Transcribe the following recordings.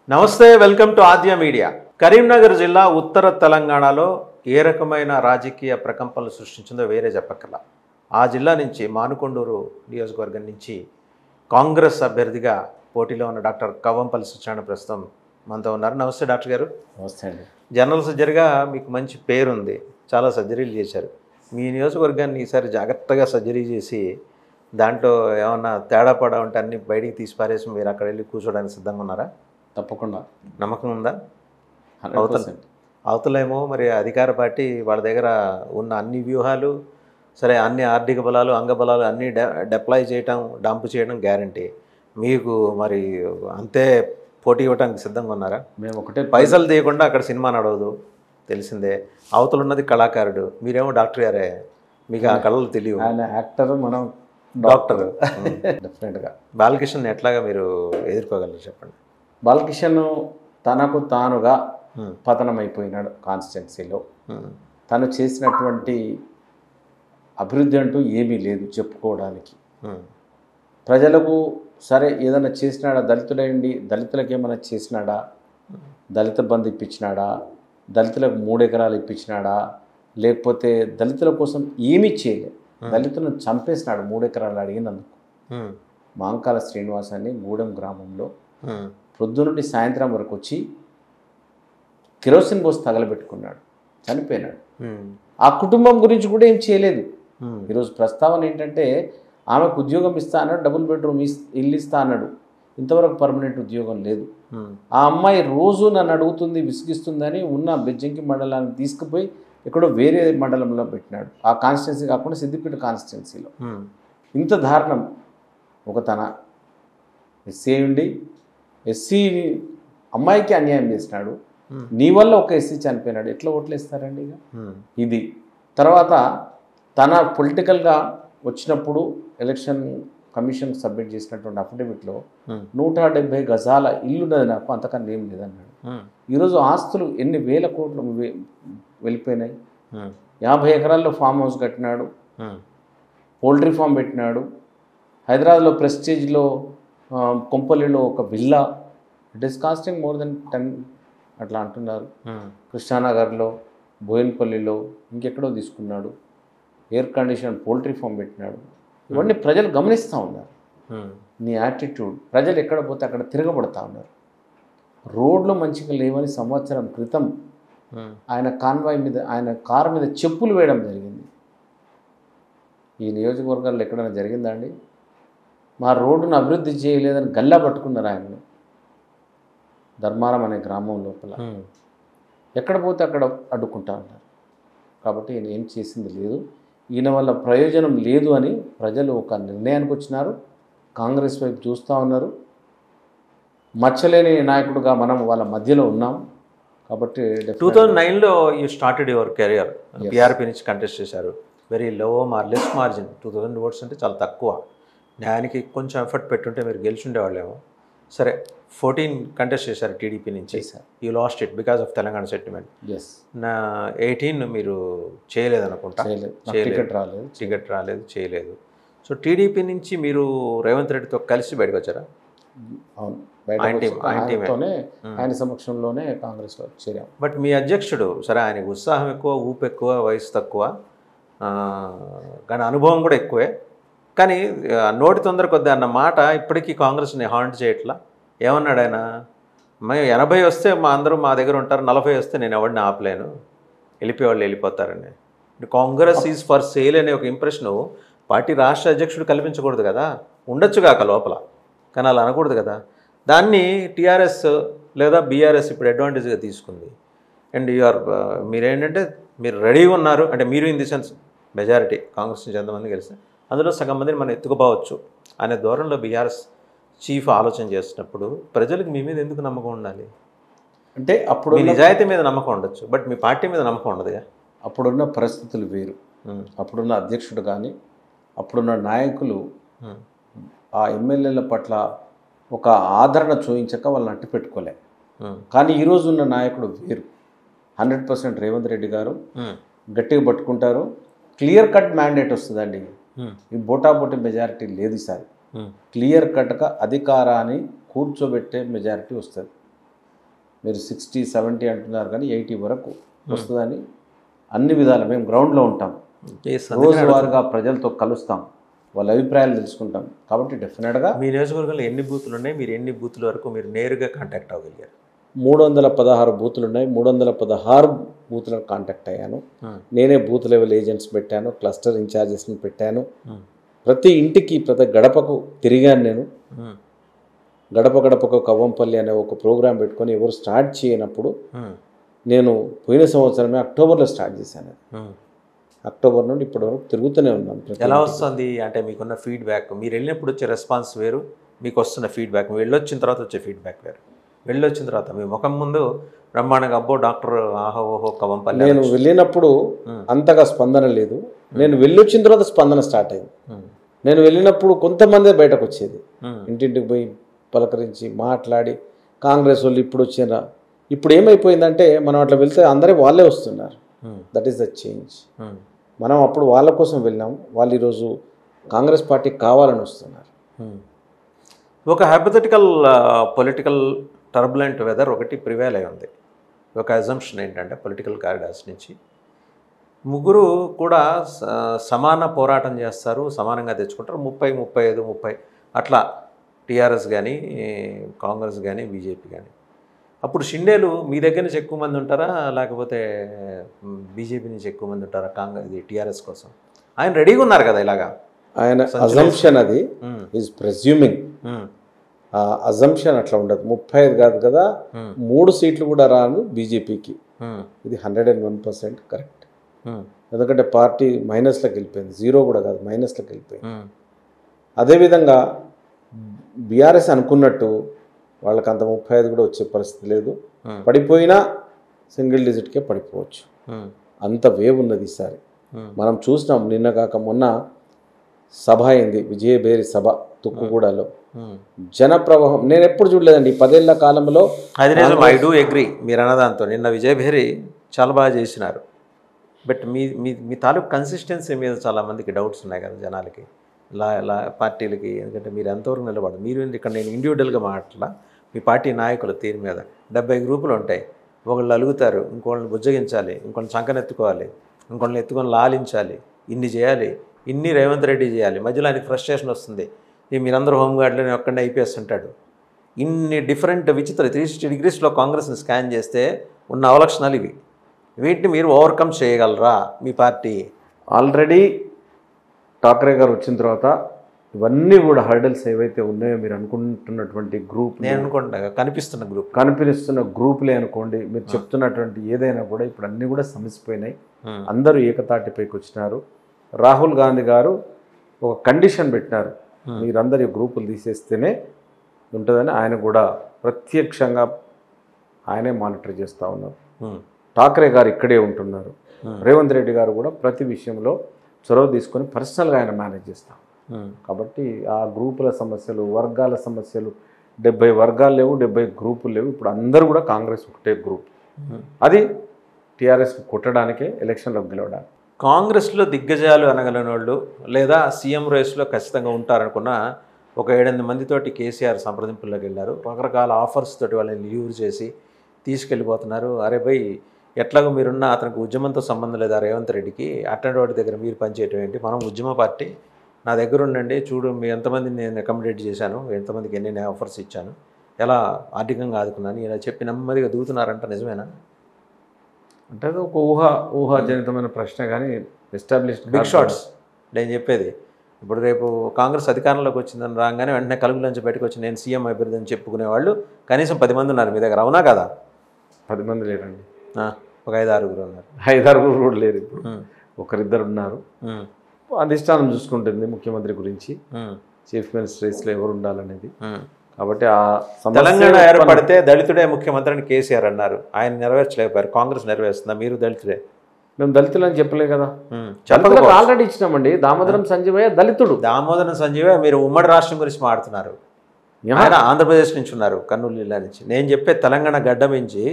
నమస్తే, welcome to Aadya media. Karimnagar జిల్లా ఉత్తర తెలంగాణలో ఏ రకమైన రాజకీయ ప్రకంపనలు సృష్టించిందో వేరే చెప్పక్కర్లా. ఆ జిల్లా నుంచి మానుకొండూరు నియోజకవర్గం నుంచి కాంగ్రెస్ అభ్యర్థిగా పోటీలో ఉన్న డాక్టర్ కవ్వంపల్లి సత్యనారాయణ ప్రస్తుతం మనతో ఉన్నారు. నమస్తే డాక్టర్ గారు. నమస్తే అండి. జనరల్ సర్జరీగా మీకు మంచి పేరుంది, చాలా సర్జరీలు చేశారు. మీ నియోజకవర్గాన్ని ఈసారి జాగ్రత్తగా సర్జరీ చేసి దాంట్లో ఏమన్నా తేడా పడా ఉంటే అన్ని బయటికి తీసి పారేసి మీరు అక్కడ వెళ్ళి కూర్చోడానికి సిద్ధంగా ఉన్నారా? తప్పకుండా. నమ్మకం ఉందా? 100%. అవతలేమో మరి అధికార పార్టీ వాళ్ళ దగ్గర ఉన్న అన్ని వ్యూహాలు సరే, అన్ని ఆర్థిక బలాలు అంగబలాలు అన్నీ డిప్లాయ్ చేయటం, డంప్ చేయడం గ్యారంటీ. మీకు మరి అంతే పోటీ ఇవ్వడానికి సిద్ధంగా ఉన్నారా? మేము ఒకటే పైసలు తీయకుండా అక్కడ సినిమా నడవదు, తెలిసిందే. అవతలు ఉన్నది కళాకారుడు, మీరేమో డాక్టర్ గారే, మీకు ఆ కళలు తెలియవు. ఆయన యాక్టర్, మనం డాక్టర్. డెఫినెట్గా. బాలకృష్ణ ఎట్లాగా మీరు ఎదుర్కోగలరు చెప్పండి. బాలకిషన్ తనకు తానుగా పతనమైపోయినాడు కాన్స్టిట్యున్సీలో. తను చేసినటువంటి అభివృద్ధి అంటూ ఏమీ లేదు చెప్పుకోవడానికి. ప్రజలకు సరే ఏదైనా చేసినాడా, దళితుడైండి దళితులకు ఏమైనా చేసినాడా, దళిత బంధు ఇప్పించినాడా, దళితులకు 3 ఎకరాలు ఇప్పించినాడా, లేకపోతే దళితుల కోసం ఏమీ చేయలేదు. దళితులను చంపేసినాడు 3 ఎకరాలు అడిగినందుకు. మాంకాల శ్రీనివాసాన్ని గూడెం గ్రామంలో పొద్దునుండి సాయంత్రం వరకు వచ్చి కిరోసిన్ పోసి తగలబెట్టుకున్నాడు, చనిపోయినాడు. ఆ కుటుంబం గురించి కూడా ఏం చేయలేదు. ఈరోజు ప్రస్తావన ఏంటంటే ఆమెకు ఉద్యోగం ఇస్తా అన్నాడు, డబుల్ బెడ్రూమ్ ఇల్లు ఇస్తా అన్నాడు. ఇంతవరకు పర్మనెంట్ ఉద్యోగం లేదు. ఆ అమ్మాయి రోజు నన్ను అడుగుతుంది, విసిగిస్తుందని ఉన్న బెజ్జంకి మండలాన్ని తీసుకుపోయి ఎక్కడో వేరే మండలంలో పెట్టినాడు. ఆ కాన్స్టిట్యున్సీ కాకుండా సిద్దిపేట కాన్స్టిట్యున్సీలో. ఇంత దారుణం. ఒక తన ఎస్సీ ఉండి ఎస్సీ అమ్మాయికి అన్యాయం చేసినాడు. నీ వల్ల ఒక ఎస్సీ చనిపోయినాడు, ఎట్లా ఓట్లు వేస్తారండి ఇక? ఇది తర్వాత తన పొలిటికల్గా వచ్చినప్పుడు ఎలక్షన్ కమిషన్ సబ్మిట్ చేసినటువంటి అఫిడవిట్లో 170 గజాల ఇల్లున్నది నాకు, అంతకన్నా ఏం లేదన్నాడు. ఈరోజు ఆస్తులు ఎన్ని వేల కోట్లు వెళ్ళిపోయినాయి. 50 ఎకరాల్లో ఫామ్ హౌస్ కట్టినాడు, పౌల్ట్రీ ఫామ్ పెట్టినాడు. హైదరాబాద్లో ప్రెస్టేజ్లో కొంపల్లిలో ఒక villa, it is costing more than 10 అట్లా అంటున్నారు. కృష్ణానగర్లో, బోయిన్పల్లిలో, ఇంకెక్కడో తీసుకున్నాడు. ఎయిర్ కండిషన్ పౌల్ట్రీ ఫామ్ పెట్టినాడు. ఇవన్నీ ప్రజలు గమనిస్తూ ఉన్నారు. నీ యాటిట్యూడ్, ప్రజలు ఎక్కడ పోతే అక్కడ తిరగబడతా ఉన్నారు. రోడ్లు మంచిగా లేవని సంవత్సరం క్రితం ఆయన కాన్వాయ్ మీద, ఆయన కారు మీద చెప్పులు వేయడం జరిగింది. ఈ నియోజకవర్గాల్లో ఎక్కడైనా జరిగిందా అండి? మా రోడ్డును అభివృద్ధి చేయలేదని గల్లా పట్టుకున్నారు ఆయనను. ధర్మారం అనే గ్రామం లోపల ఎక్కడ పోతే అక్కడ అడ్డుకుంటా ఉన్నారు. కాబట్టి ఈయన ఏం చేసింది లేదు, ఈయన వల్ల ప్రయోజనం లేదు అని ప్రజలు ఒక నిర్ణయానికి వచ్చినారు. కాంగ్రెస్ వైపు చూస్తూ ఉన్నారు. మచ్చలేని నాయకుడుగా మనం వాళ్ళ మధ్యలో ఉన్నాం. కాబట్టి 2009లో you started your career. PRP నుంచి కంటెస్ట్ చేశారు. Very low less margin, 2000 votes అంటే చాలా తక్కువ. దానికి కొంచెం ఎఫర్ట్ పెట్టుంటే మీరు గెలిచుండేవాళ్ళేమో. సరే, 14 కంటెస్ట్ చేశారు టీడీపీ నుంచి. You lost it because of Telangana settlement. 18 మీరు చేయలేదనుకుంటా. టికెట్ రాలేదు, చేయలేదు. సో టీడీపీ నుంచి మీరు రేవంత్ రెడ్డితో కలిసి బయటకు వచ్చారా? అవును, ఆయన సమక్షంలోనే కాంగ్రెస్లో చేరాం. బట్ మీ అధ్యక్షుడు సరే, ఆయనకు ఉత్సాహం ఎక్కువ, ఊపు ఎక్కువ, వయసు తక్కువ, కానీ అనుభవం కూడా ఎక్కువే. కానీ నోటి తొందర కొద్ది అన్న మాట ఇప్పటికీ కాంగ్రెస్ని హాంట్ చేయట్లా. ఏమన్నాడు ఆయన? మేము 80 వస్తే అందరూ మా దగ్గర ఉంటారు, 40 వస్తే నేను ఎవరిని ఆపలేను, వెళ్ళిపోయేవాళ్ళు వెళ్ళిపోతారని. కాంగ్రెస్ ఈజ్ ఫర్ సేల్ అనే ఒక ఇంప్రెషను పార్టీ రాష్ట్ర అధ్యక్షుడు కల్పించకూడదు కదా. ఉండొచ్చు కాక లోపల, కానీ అలా అనకూడదు కదా. దాన్ని టీఆర్ఎస్ లేదా బీఆర్ఎస్ ఇప్పుడు అడ్వాంటేజ్గా తీసుకుంది. అండ్ మీరేంటంటే మీరు రెడీగా ఉన్నారు అంటే, మీరు in the sense majority Congress నుంచి ఎంతమంది గెలిస్తే అందులో సగం మందిని మనం ఎత్తుకుపోవచ్చు అనే ధోరణిలో బీఆర్ఎస్ చీఫ్ ఆలోచన చేస్తున్నప్పుడు ప్రజలకు మీ మీద ఎందుకు నమ్మకం ఉండాలి? అంటే అప్పుడు మీ నిజాయితీ మీద నమ్మకం ఉండొచ్చు, బట్ మీ పార్టీ మీద నమ్మకం ఉండదుగా. అప్పుడున్న పరిస్థితులు వేరు. అప్పుడున్న అధ్యక్షుడు కానీ అప్పుడున్న నాయకులు ఆ ఎమ్మెల్యేల పట్ల ఒక ఆదరణ చూపించక వాళ్ళని అట్టి పెట్టుకోలే. కానీ ఈరోజు ఉన్న నాయకుడు వేరు. 100% రేవంత్ రెడ్డి గారు గట్టిగా పట్టుకుంటారు. క్లియర్ కట్ మ్యాండేట్ వస్తుందండి. ఈ బోటాబోటి మెజారిటీ లేదు ఈసారి. క్లియర్ కట్గా అధికారాన్ని కూర్చోబెట్టే మెజారిటీ వస్తుంది. మీరు 60-70 అంటున్నారు కానీ 80 వరకు వస్తుందని అన్ని విధాలు మేము గ్రౌండ్లో ఉంటాం, రోజువారీగా ప్రజలతో కలుస్తాం, వాళ్ళ అభిప్రాయాలు తెలుసుకుంటాం. కాబట్టి డెఫినెట్గా మీ నియోజకవర్గంలో ఎన్ని బూతులు ఉన్నాయి, మీరు ఎన్ని బూతుల వరకు మీరు నేరుగా కాంటాక్ట్ అవ్వగలిగారు? 316 బూతులు ఉన్నాయి. 316 బూతులను కాంటాక్ట్ అయ్యాను. నేనే బూత్ లెవెల్ ఏజెంట్స్ పెట్టాను, క్లస్టర్ ఇన్ఛార్జెస్ని పెట్టాను. ప్రతి ఇంటికి ప్రతి గడపకు తిరిగాను. నేను గడప గడపకు కవ్వంపల్లి అనే ఒక ప్రోగ్రాం పెట్టుకొని ఎవరు స్టార్ట్ చేయనప్పుడు నేను పోయిన సంవత్సరమే అక్టోబర్లో స్టార్ట్ చేశాను. అక్టోబర్ నుండి ఇప్పటి వరకు తిరుగుతూనే ఉన్నాను. ఎలా వస్తుంది అంటే మీకున్న ఫీడ్బ్యాక్? మీరు వెళ్ళినప్పుడు వచ్చే రెస్పాన్స్ వేరు, మీకు వస్తున్న ఫీడ్బ్యాక్, మీరు వెళ్ళొచ్చిన తర్వాత వచ్చే ఫీడ్బ్యాక్ వేరు. వెళ్ళొచ్చిన తర్వాత మీ ముఖం ముందు బ్రహ్మాండంగా అబ్బో డాక్టర్ ఆహో ఓహో కవంపల్లి. నేను వెళ్ళినప్పుడు అంతగా స్పందన లేదు, నేను వెళ్ళొచ్చిన తర్వాత స్పందన స్టార్ట్ అయింది. నేను వెళ్ళినప్పుడు కొంతమంది బయటకు వచ్చేది, ఇంటింటికి పోయి పలకరించి మాట్లాడి కాంగ్రెస్ వాళ్ళు ఇప్పుడు వచ్చిన. ఇప్పుడు ఏమైపోయిందంటే మనం అట్లా వెళ్తే అందరే వాళ్ళే వస్తున్నారు. That is the change. మనం అప్పుడు వాళ్ళ కోసం వెళ్ళాం, వాళ్ళు ఈరోజు కాంగ్రెస్ పార్టీ కావాలని వస్తున్నారు. ఒక హైపోథెటికల్ పొలిటికల్ టర్బులెంట్ వెదర్ ఒకటి ప్రివేల్ అయి ఉంది. ఒక అజంప్షన్ ఏంటంటే పొలిటికల్ కారిడార్స్ నుంచి ముగ్గురు కూడా సమాన పోరాటం చేస్తారు, సమానంగా తెచ్చుకుంటారు. 30, 35, 30 అట్లా టీఆర్ఎస్ కానీ కాంగ్రెస్ కానీ బీజేపీ కానీ. అప్పుడు షిండేలు మీ దగ్గర నుంచి ఎక్కువ మంది ఉంటారా లేకపోతే బీజేపీ నుంచి ఎక్కువ మంది ఉంటారా కాంగ్రెస్ ఇది టీఆర్ఎస్ కోసం? ఆయన రెడీగా ఉన్నారు కదా ఇలాగా. ఆయన అజంప్షన్ అది ఈజ్ ప్రెస్యూమింగ్. ఆ అజంప్షన్ అట్లా ఉండదు. 35 కాదు కదా, 3 సీట్లు కూడా రాను బీజేపీకి. ఇది 101% కరెక్ట్. ఎందుకంటే పార్టీ మైనస్లోకి వెళ్ళిపోయింది, 0 కూడా కాదు మైనస్లోకి వెళ్ళిపోయింది. అదేవిధంగా బీఆర్ఎస్ అనుకున్నట్టు వాళ్ళకి అంత 35 కూడా వచ్చే పరిస్థితి లేదు. పడిపోయినా సింగిల్ డిజిట్కే పడిపోవచ్చు, అంత వేవ్ ఉన్నది ఈసారి. మనం చూసినాం నిన్న కాక మొన్న సభ అయింది, విజయభేరి సభ తుక్కుగూడలో. జన ప్రవాహం నేను ఎప్పుడు చూడలేదండి 10 ఏళ్ల కాలంలో. అది నిజం, ఐ డూ అగ్రీ మీరు అన్నదాంతో. నిన్న విజయభేరి చాలా బాగా చేసినారు. బట్ మీ తాలూకు కన్సిస్టెన్సీ మీద చాలామందికి డౌట్స్ ఉన్నాయి కదా జనాలకి, పార్టీలకి. ఎందుకంటే మీరు ఎంతవరకు నిలబడదు. మీరు ఇక్కడ నేను ఇండివిజువల్గా మాట్లా మీ పార్టీ నాయకుల తీరు మీద 70 గ్రూపులు ఉంటాయి. ఒకళ్ళు అలుగుతారు, ఇంకోళ్ళని బుజ్జగించాలి, ఇంకొన్ని చంకనెత్తుకోవాలి, ఇంకొన్ని ఎత్తుకొని లాలించాలి, ఇన్ని చేయాలి, ఇన్ని రేవంత్ రెడ్డి చేయాలి. మధ్యలో ఆయనకి ఫ్రస్ట్రేషన్ వస్తుంది, మీరందరూ హోంగార్డులని ఒక్కడే ఐపీఎస్ అంటాడు. ఇన్ని డిఫరెంట్ విచిత్ర 360 డిగ్రీస్లో కాంగ్రెస్ని స్కాన్ చేస్తే ఉన్న అవలక్షణాలు ఇవి. వీటిని మీరు ఓవర్కమ్ చేయగలరా మీ పార్టీ? ఆల్రెడీ ఠాక్రే గారు వచ్చిన తర్వాత ఇవన్నీ కూడా హర్డల్స్ ఏవైతే ఉన్నాయో మీరు అనుకుంటున్నటువంటి గ్రూప్, నేను అనుకుంటా కనిపిస్తున్న గ్రూపులే అనుకోండి, మీరు చెప్తున్నటువంటి ఏదైనా కూడా ఇప్పుడు అన్నీ కూడా సమసిపోయినాయి. అందరూ ఏకతాటిపైకి వచ్చినారు. రాహుల్ గాంధీ గారు ఒక కండిషన్ పెట్టినారు, మీరందరూ ఈ గ్రూపులు తీసేస్తేనే ఉంటుందని. ఆయన కూడా ప్రత్యక్షంగా ఆయనే మానిటర్ చేస్తూ ఉన్నారు. ఠాక్రే గారు ఇక్కడే ఉంటున్నారు. రేవంత్ రెడ్డి గారు కూడా ప్రతి విషయంలో చొరవ తీసుకొని పర్సనల్గా ఆయన మేనేజ్ చేస్తాం. కాబట్టి ఆ గ్రూపుల సమస్యలు, వర్గాల సమస్యలు, 70 వర్గాలు లేవు, 70 గ్రూపులు లేవు. ఇప్పుడు అందరూ కూడా కాంగ్రెస్ ఒకటే గ్రూప్. అది టీఆర్ఎస్ కొట్టడానికే, ఎలక్షన్లోకి గెలవడానికి. కాంగ్రెస్లో దిగ్గజాలు అనగలని వాళ్ళు లేదా సీఎం రేస్లో ఖచ్చితంగా ఉంటారనుకున్న ఒక 7-8 మందితోటి కేసీఆర్ సంప్రదింపుల్లోకి వెళ్ళారు. రకరకాల ఆఫర్స్ తోటి వాళ్ళని లీవ్ చేసి తీసుకెళ్ళిపోతున్నారు. అరే భయ్ ఎట్లాగో మీరున్న అతనికి ఉద్యమంతో సంబంధం లేదా రేవంత్ రెడ్డికి, అట్లాంటి వాటి దగ్గర మీరు పనిచేయటం ఏంటి, మనం ఉద్యమ పార్టీ, నా దగ్గర ఉండండి, చూడు మీ ఎంతమందిని నేను అకామిడేట్ చేశాను, ఎంతమందికి ఎన్ని ఆఫర్స్ ఇచ్చాను, ఎలా ఆర్థికంగా ఆదుకున్నాను, ఇలా చెప్పి నెమ్మదిగా దూతున్నారంట. నిజమేనా? అంటే అది ఒక ఊహాజనితమైన ప్రశ్న, కానీ ఎస్టాబ్లిష్డ్ బిగ్ షాట్స్ నేను చెప్పేది. ఇప్పుడు రేపు కాంగ్రెస్ అధికారంలోకి వచ్చిందని రాగానే వెంటనే కలుగులోంచి బయటకు వచ్చి నేను సీఎం అభ్యర్థి అని చెప్పుకునే వాళ్ళు కనీసం 10 మంది ఉన్నారు మీ దగ్గర, అవునా కదా? 10 మంది లేరండి, ఒక 5-6 ఉన్నారు. 5-6 కూడా లేరు. ఇప్పుడు ఒకరిద్దరు ఉన్నారు. అధిష్టానం చూసుకుంటుంది ముఖ్యమంత్రి గురించి, చీఫ్ మినిస్టర్ రేస్లో ఎవరు ఉండాలనేది. కాబట్టి ఆ తెలంగాణ ఏర్పడితే దళితుడే ముఖ్యమంత్రి అని కేసీఆర్ అన్నారు. ఆయన నెరవేర్చలేకపోయారు. కాంగ్రెస్ నెరవేరుస్తుందా? మీరు దళితుడే. మేము దళితులు అని చెప్పలే కదా, ఆల్రెడీ ఇచ్చినామండి. దామోదరం సంజీవయ్య దళితుడు. దామోదరం సంజీవయ్య మీరు ఉమ్మడి రాష్ట్రం గురించి మాట్లాడుతున్నారు. ఆయన ఆంధ్రప్రదేశ్ నుంచి ఉన్నారు, కర్నూలు జిల్లా నుంచి. నేను చెప్పే తెలంగాణ గడ్డ నుంచి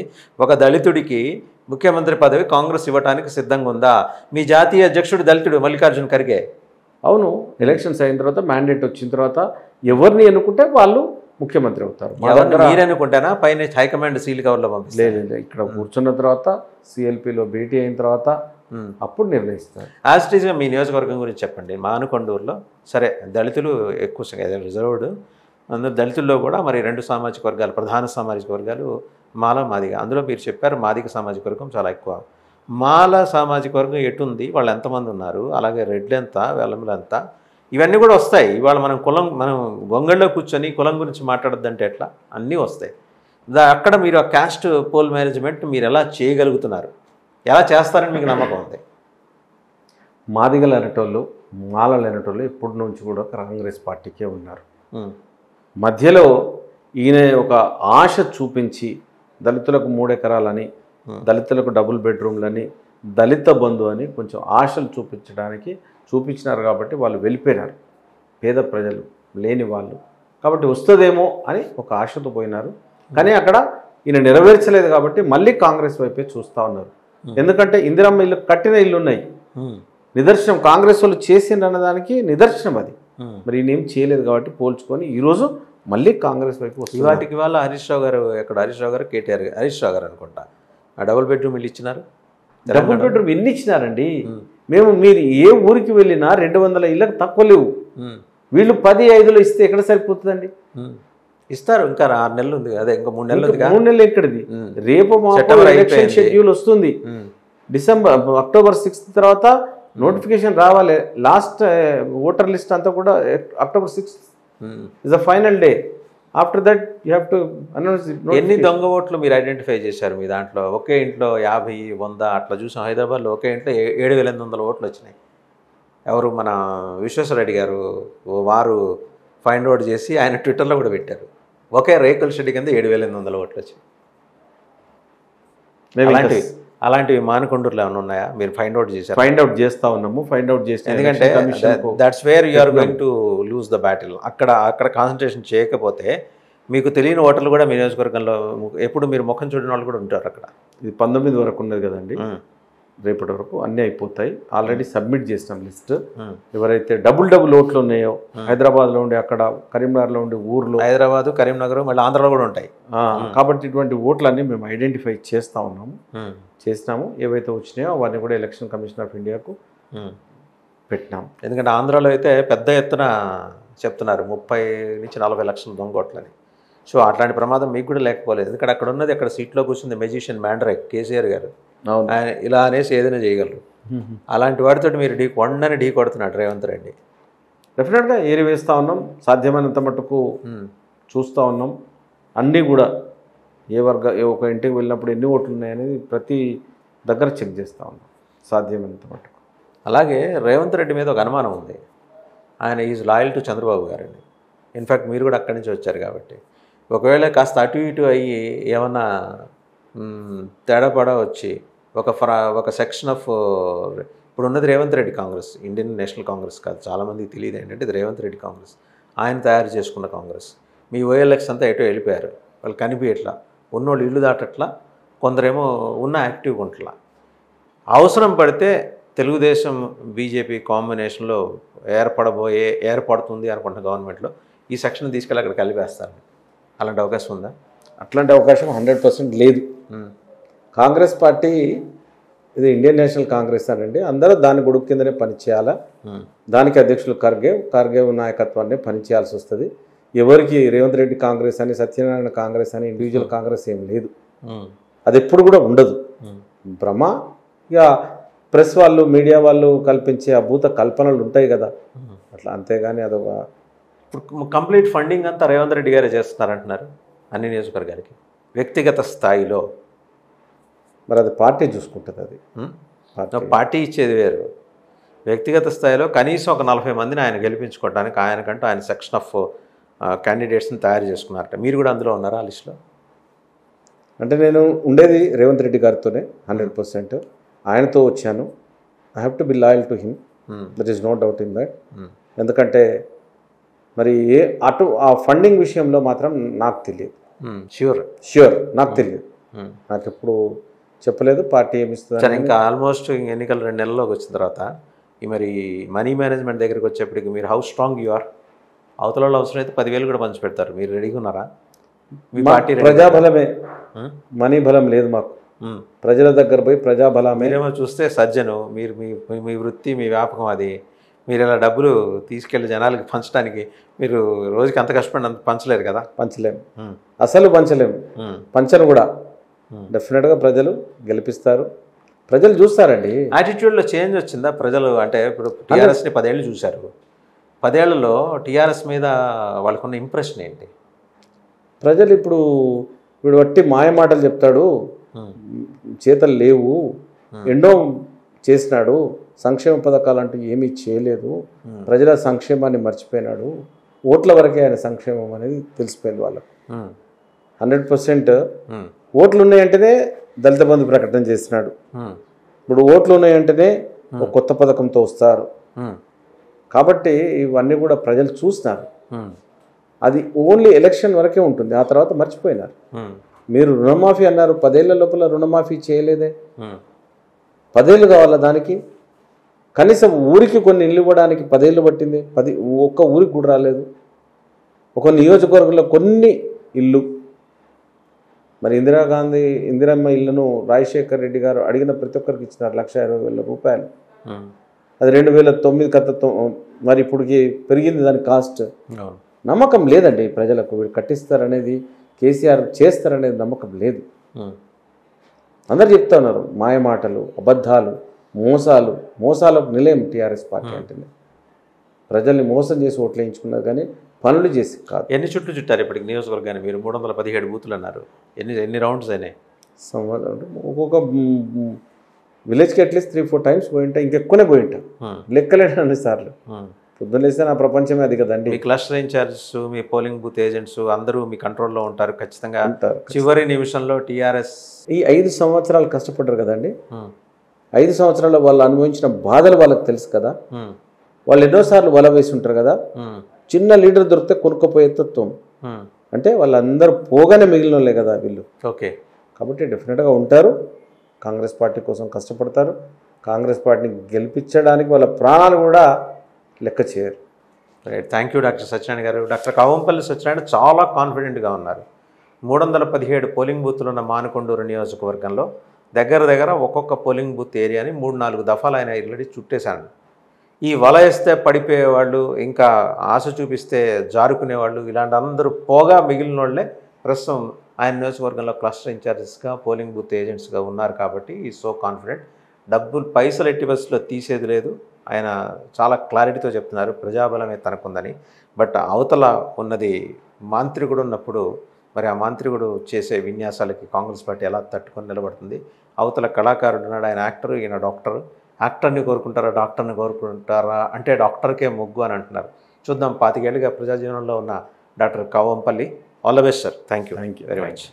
ఒక దళితుడికి ముఖ్యమంత్రి పదవి కాంగ్రెస్ ఇవ్వడానికి సిద్ధంగా ఉందా? మీ జాతీయ అధ్యక్షుడు దళితుడు మల్లికార్జున ఖర్గే. అవును, ఎలక్షన్స్ అయిన తర్వాత మ్యాండేట్ వచ్చిన తర్వాత ఎవరిని ఎన్నుకుంటే వాళ్ళు ముఖ్యమంత్రి అవుతారు. మీరు అనుకుంటానా పైన హైకమాండ్ సీల్ కవర్లో పంపిస్తారు? లేదు, ఇక్కడ కూర్చున్న తర్వాత సిఎల్పిలో భేటీ అయిన తర్వాత అప్పుడు నిర్ణయిస్తారు. యాజిటీస్గా మీ నియోజకవర్గం గురించి చెప్పండి. మానుకొండూరులో సరే దళితులు ఎక్కువ రిజర్వ్డ్, అందులో దళితుల్లో కూడా మరి 2 సామాజిక వర్గాలు, ప్రధాన సామాజిక వర్గాలు మాల మాదిగ. అందులో మీరు చెప్పారు మాదిగ సామాజిక వర్గం చాలా ఎక్కువ. మాల సామాజిక వర్గం ఎటుంది, వాళ్ళు ఎంతమంది ఉన్నారు, అలాగే రెడ్లు ఎంత, వెల్లములు ఎంత, ఇవన్నీ కూడా వస్తాయి. ఇవాళ మనం గొంగళ్ళలో కూర్చొని కులం గురించి మాట్లాడద్దంటే ఎట్లా, అన్నీ వస్తాయి. అక్కడ మీరు ఆ క్యాస్ట్ పోల్ మేనేజ్మెంట్ మీరు ఎలా చేయగలుగుతున్నారు, ఎలా చేస్తారని మీకు నమ్మకం ఉంది? మాదిగలు అనేటోళ్ళు, మాలలు అనేటోళ్ళు ఇప్పటి నుంచి కూడా కాంగ్రెస్ పార్టీకే ఉన్నారు. మధ్యలో ఈయన ఒక ఆశ చూపించి దళితులకు 3 ఎకరాలని, దళితులకు డబుల్ బెడ్రూమ్లని, దళిత బంధు అని కొంచెం ఆశలు చూపించినారు కాబట్టి వాళ్ళు వెళ్ళిపోయినారు. పేద ప్రజలు లేని వాళ్ళు కాబట్టి వస్తుందేమో అని ఒక ఆశతో పోయినారు. కానీ అక్కడ ఈయన నెరవేర్చలేదు కాబట్టి మళ్ళీ కాంగ్రెస్ వైపే చూస్తూ ఉన్నారు. ఎందుకంటే ఇందిరమ్మ ఇల్లు కట్టిన ఇల్లు ఉన్నాయి, నిదర్శనం కాంగ్రెస్ వాళ్ళు చేసిండ్రు అన్నదానికి నిదర్శనం అది. మరి ఈయన ఏం చేయలేదు కాబట్టి పోల్చుకొని ఈరోజు మళ్ళీ కాంగ్రెస్ వైపు వస్తుంది. వాటికి వాళ్ళ హరీష్ రావు గారు కేటీఆర్ హరీష్ రావు గారు అనుకుంటా ఆ డబుల్ బెడ్రూమ్ ఇల్లు ఇచ్చినారు. డబుల్ బెడ్రూమ్ ఎన్ని ఇచ్చినారండి? మీరు ఏ ఊరికి వెళ్ళినా 200 ఇళ్ళకి తక్కువ లేవు. వీళ్ళు 10-5లో ఇస్తే ఎక్కడ సరిపోతుందండి? ఇస్తారు, ఇంకా 6 నెలలు ఉంది, అదే ఇంకా 3 నెలలు ఉంది. 3 నెలలు ఎక్కడిది? రేపు ఎలక్షన్ షెడ్యూల్ వస్తుంది. అక్టోబర్ 6 తర్వాత నోటిఫికేషన్ రావాలి. లాస్ట్ ఓటర్ లిస్ట్ అంతా కూడా October 6 is the final day. After that you have to announce. ఎన్ని దొంగ ఓట్లు మీరు ఐడెంటిఫై చేశారు మీ దాంట్లో? ఒకే ఇంట్లో 50-100 అట్లా చూసాం. హైదరాబాద్లో ఒకే ఇంట్లో 7,800 ఓట్లు వచ్చినాయి. ఎవరు మన విశ్వేశ్వరరెడ్డి గారు వారు ఫైండ్ అవుట్ చేసి ఆయన ట్విట్టర్లో కూడా పెట్టారు. ఒకే రేకుల షెడ్ కింద 7,800 ఓట్లు వచ్చాయి. అలాంటివి మానకొండూరులో ఏమైనా ఉన్నాయా? మీరు ఫైండ్ అవుట్ చేశారు? ఫైండ్ అవుట్ చేస్తూ ఉన్నాము. ఫైండ్ అవుట్ చేస్తే ఎందుకంటే that's where you are going to lose the battle. అక్కడ కాన్సన్ట్రేషన్ చేయకపోతే మీకు తెలియని ఓటర్లు కూడా మీ నియోజకవర్గంలో ఎప్పుడు మీరు ముఖం చూడని వాళ్ళు కూడా ఉంటారు అక్కడ. ఇది 19 వరకు ఉన్నది కదండి, రేపటి వరకు అన్నీ అయిపోతాయి. ఆల్రెడీ సబ్మిట్ చేసినాం లిస్ట్. ఎవరైతే డబుల్ ఓట్లు ఉన్నాయో హైదరాబాద్లో ఉండి, అక్కడ కరీంనగర్లో ఉండి, ఊర్లో హైదరాబాద్, కరీంనగర్, మళ్ళీ ఆంధ్రాలో కూడా ఉంటాయి కాబట్టి ఇటువంటి ఓట్లన్నీ మేము ఐడెంటిఫై చేసినాము. ఏవైతే వచ్చినాయో అవన్నీ కూడా ఎలక్షన్ కమిషన్ ఆఫ్ ఇండియాకు పెట్టినాం. ఎందుకంటే ఆంధ్రాలో అయితే పెద్ద ఎత్తున చెప్తున్నారు 30-40 లక్షల దొంగ ఓట్లని. సో అట్లాంటి ప్రమాదం మీకు కూడా లేకపోలేదు. ఎందుకంటే అక్కడ ఉన్నది, అక్కడ సీట్లో కూర్చుంది మెజిషియన్ మ్యాండ్రైక్ కేసీఆర్ గారు. ఆయన ఇలా అనేసి ఏదైనా చేయగలరు. అలాంటి వాటితో మీరు ఢీ కొడుతున్నాడు రేవంత్ రెడ్డి. డెఫినెట్గా ఏరి వేస్తూ ఉన్నాం, సాధ్యమైనంత మటుకు చూస్తూ ఉన్నాం. అన్నీ కూడా ఒక ఇంటికి వెళ్ళినప్పుడు ఎన్ని ఓట్లు ఉన్నాయనేది ప్రతి దగ్గర చెక్ చేస్తూ ఉన్నాం సాధ్యమైనంత మటుకు. అలాగే రేవంత్ రెడ్డి మీద ఒక అనుమానం ఉంది. ఆయన ఈజ్ లాయల్ టు చంద్రబాబు గారండి. ఇన్ఫ్యాక్ట్ మీరు కూడా అక్కడి నుంచి వచ్చారు కాబట్టి ఒకవేళ కాస్త అటు ఇటు అయ్యి ఏమన్నా తేడాపడా వచ్చి ఒక సెక్షన్ ఆఫ్ ఇప్పుడు ఉన్నది రేవంత్ రెడ్డి కాంగ్రెస్, ఇండియన్ నేషనల్ కాంగ్రెస్ కాదు. చాలామందికి తెలియదు ఏంటంటే ఇది రేవంత్ రెడ్డి కాంగ్రెస్, ఆయన తయారు చేసుకున్న కాంగ్రెస్. మీ ఓఎల్ఎక్స్ అంతా ఎటో వెళ్ళిపోయారు, వాళ్ళు కనిపించట్లా, ఉన్నోళ్ళు ఇల్లు దాటట్లా, కొందరేమో ఉన్న యాక్టివ్గా ఉంటలా. అవసరం పడితే తెలుగుదేశం బీజేపీ కాంబినేషన్లో ఏర్పడుతుంది అనుకుంటున్న గవర్నమెంట్లో ఈ సెక్షన్ తీసుకెళ్ళి అక్కడ కలిపేస్తారు. అలాంటి అవకాశం ఉందా? అట్లాంటి అవకాశం 100% లేదు. కాంగ్రెస్ పార్టీ ఇది ఇండియన్ నేషనల్ కాంగ్రెస్ అనండి, అందరూ దాని గొడుగు కిందనే పనిచేయాలా. దానికి అధ్యక్షులు ఖర్గే నాయకత్వాన్ని పనిచేయాల్సి వస్తుంది. ఎవరికి రేవంత్ రెడ్డి కాంగ్రెస్ అని, సత్యనారాయణ కాంగ్రెస్ అని, ఇండివిజువల్ కాంగ్రెస్ ఏం లేదు. అది ఎప్పుడు కూడా ఉండదు. భ్రమ. ఇక ప్రెస్ వాళ్ళు, మీడియా వాళ్ళు కల్పించే అభూత కల్పనలు ఉంటాయి కదా, అట్లా. అంతేగాని అదొక ఇప్పుడు కంప్లీట్ ఫండింగ్ అంతా రేవంత్ రెడ్డి గారే చేస్తున్నారంటున్నారు అన్ని నియోజకవర్గాలకి వ్యక్తిగత స్థాయిలో. మరి అది పార్టీ చూసుకుంటుంది. అది పార్టీ ఇచ్చేది వేరు. వ్యక్తిగత స్థాయిలో కనీసం ఒక 40 మందిని ఆయన గెలిపించుకోవడానికి ఆయనకంటూ ఆయన సెక్షన్ ఆఫ్ క్యాండిడేట్స్ని తయారు చేసుకున్నారట. మీరు కూడా అందులో ఉన్నారా ఆ లిస్టులో? అంటే నేను ఉండేది రేవంత్ రెడ్డి గారితోనే 100%. ఆయనతో వచ్చాను. I have to be loyal to him, that is no doubt in that. ఎందుకంటే మరి ఆ ఫండింగ్ విషయంలో మాత్రం నాకు తెలియదు. ష్యూర్ నాకు తెలియదు, నాకు ఎప్పుడు చెప్పలేదు. పార్టీ ఏమిస్తుంది ఇంకా ఆల్మోస్ట్ ఎన్నికలు 2 నెలల్లోకి వచ్చిన తర్వాత మరి మనీ మేనేజ్మెంట్ దగ్గరికి వచ్చేప్పటికి మీరు హౌ స్ట్రాంగ్ యు ఆర్? అవతల వాళ్ళు అవసరమైతే 10,000 కూడా పంచి పెడతారు. మీరు రెడీగా ఉన్నారా? మీ మా పార్టీ ప్రజాబలమే, మనీ బలం లేదు మాకు. ప్రజల దగ్గర పోయి ప్రజాబలమే. మీరేమో చూస్తే సజ్జను, మీరు మీ మీ వృత్తి, మీ వ్యాపకం అది. మీరు ఇలా డబ్బులు తీసుకెళ్లి జనాలకి పంచడానికి మీరు రోజుకి అంత కష్టపడి అంత పంచలేరు కదా. పంచలేము, అసలు పంచలేము, పంచను కూడా. డెఫినెట్గా ప్రజలు గెలిపిస్తారు, ప్రజలు చూస్తారండి. యాటిట్యూడ్లో చేంజ్ వచ్చిందా ప్రజలు? అంటే ఇప్పుడు టీఆర్ఎస్ని 10 ఏళ్ళు చూశారు. 10 ఏళ్లలో టీఆర్ఎస్ మీద వాళ్ళకున్న ఇంప్రెషన్ ఏంటి? ప్రజలు ఇప్పుడు వీడు వట్టి మాయ మాటలు చెప్తాడు, చేతలు లేవు, ఎన్నో చేసినాడు, సంక్షేమ పథకాలు అంటూ ఏమీ చేయలేదు, ప్రజల సంక్షేమాన్ని మర్చిపోయినాడు, ఓట్ల వరకే ఆయన సంక్షేమం అనేది తెలిసిపోయింది వాళ్ళకు. 100% ఓట్లు ఉన్నాయంటేనే దళిత బంధు ప్రకటన చేసినాడు. ఇప్పుడు ఓట్లు ఉన్నాయంటేనే ఒక కొత్త పథకంతో వస్తారు. కాబట్టి ఇవన్నీ కూడా ప్రజలు చూస్తున్నారు. అది ఓన్లీ ఎలక్షన్ వరకే ఉంటుంది, ఆ తర్వాత మర్చిపోయినారు. మీరు రుణమాఫీ అన్నారు, 10 ఏళ్ల లోపల రుణమాఫీ చేయలేదే. 10 ఏళ్ళు కావాలా దానికి? కనీసం ఊరికి కొన్ని ఇల్లు ఇవ్వడానికి 10 ఏళ్ళు పట్టింది, ఒక్క ఊరికి కూడా రాలేదు. ఒక నియోజకవర్గంలో కొన్ని ఇల్లు, మరి ఇందిరమ్మ ఇళ్లను రాజశేఖర్ రెడ్డి గారు అడిగిన ప్రతి ఒక్కరికి ఇచ్చినారు 1,20,000 రూపాయలు. అది 2009 కథ, మరి ఇప్పటికి పెరిగింది దాని కాస్ట్. నమ్మకం లేదండి ప్రజలకు, వీడు కట్టిస్తారనేది, కేసీఆర్ చేస్తారనేది నమ్మకం లేదు. అందరు చెప్తా ఉన్నారు మాయ మాటలు, అబద్ధాలు, మోసాలకు నిలయం టీఆర్ఎస్ పార్టీ అంటేనే. ప్రజల్ని మోసం చేసి ఓట్లు వేయించుకున్నారు కానీ పనులు చేసి కాదు. ఎన్ని చుట్టూ చుట్టారు ఇప్పటికి నియోజకవర్గాన్ని? మీరు 317 బూతులు అన్నారు. ఎన్ని రౌండ్స్ అయినాయి? ఒక్కొక్క విలేజ్కి అట్లీస్ట్ 3-4 టైమ్స్ పోయింటా, ఇంకెక్కువనే పోయింటా, లెక్కలేని అన్నిసార్లు. పొద్దున్నేస్తే నా ప్రపంచమే అది కదండి. మీ క్లస్టర్ ఇన్ఛార్జెస్, మీ పోలింగ్ బూత్ ఏజెంట్స్ అందరూ మీ కంట్రోల్లో ఉంటారు ఖచ్చితంగా. చివరి నిమిషంలో టీఆర్ఎస్ ఈ 5 సంవత్సరాలు కష్టపడ్డారు కదండి. 5 సంవత్సరాల్లో వాళ్ళు అనుభవించిన బాధలు వాళ్ళకి తెలుసు కదా. వాళ్ళు ఎన్నోసార్లు వల వేసి ఉంటారు కదా. చిన్న లీడర్ దొరికితే కొనుక్కపోయే తత్వం. అంటే వాళ్ళందరూ పోగానే మిగిలినోళ్ళే కదా వీళ్ళు. ఓకే, కాబట్టి డెఫినెట్గా ఉంటారు, కాంగ్రెస్ పార్టీ కోసం కష్టపడతారు, కాంగ్రెస్ పార్టీని గెలిపించడానికి వాళ్ళ ప్రాణాలు కూడా లెక్క చేయరు. Right, thank you doctor Satyanarayana గారు. డాక్టర్ కవంపల్లి సత్యనారాయణ చాలా కాన్ఫిడెంట్గా ఉన్నారు. 317 పోలింగ్ బూత్లు ఉన్న మానకొండూరు నియోజకవర్గంలో దగ్గర ఒక్కొక్క పోలింగ్ బూత్ ఏరియాని 3-4 దఫాలు ఆయన ఆల్రెడీ చుట్టేశాడు. ఈ వల వేస్తే పడిపోయేవాళ్ళు, ఇంకా ఆశ చూపిస్తే జారుకునేవాళ్ళు, ఇలాంటి అందరూ పోగా మిగిలిన వాళ్ళే ప్రస్తుతం ఆయన నియోజకవర్గంలో క్లస్టర్ ఇన్ఛార్జెస్గా, పోలింగ్ బూత్ ఏజెంట్స్గా ఉన్నారు. కాబట్టి ఈ సో కాన్ఫిడెంట్. పైసలు ఎట్టి బస్సులో తీసేది లేదు. ఆయన చాలా క్లారిటీతో చెప్తున్నారు ప్రజాబలమే తనకుందని. బట్ అవతల ఉన్నది మాంత్రికుడు ఉన్నప్పుడు మరి ఆ మాంత్రికుడు చేసే విన్యాసాలకి కాంగ్రెస్ పార్టీ ఎలా తట్టుకొని నిలబడుతుంది? అవతల కళాకారుడు ఉన్నాడు, ఆయన యాక్టర్, ఈయన డాక్టర్. యాక్టర్ని కోరుకుంటారా, డాక్టర్ని కోరుకుంటారా అంటే డాక్టర్కే మొగ్గు అని అంటున్నారు. చూద్దాం. 25 ఏళ్ళుగా ప్రజాజీవనంలో ఉన్న doctor Kavampalli. All the best sir. Thank you very much.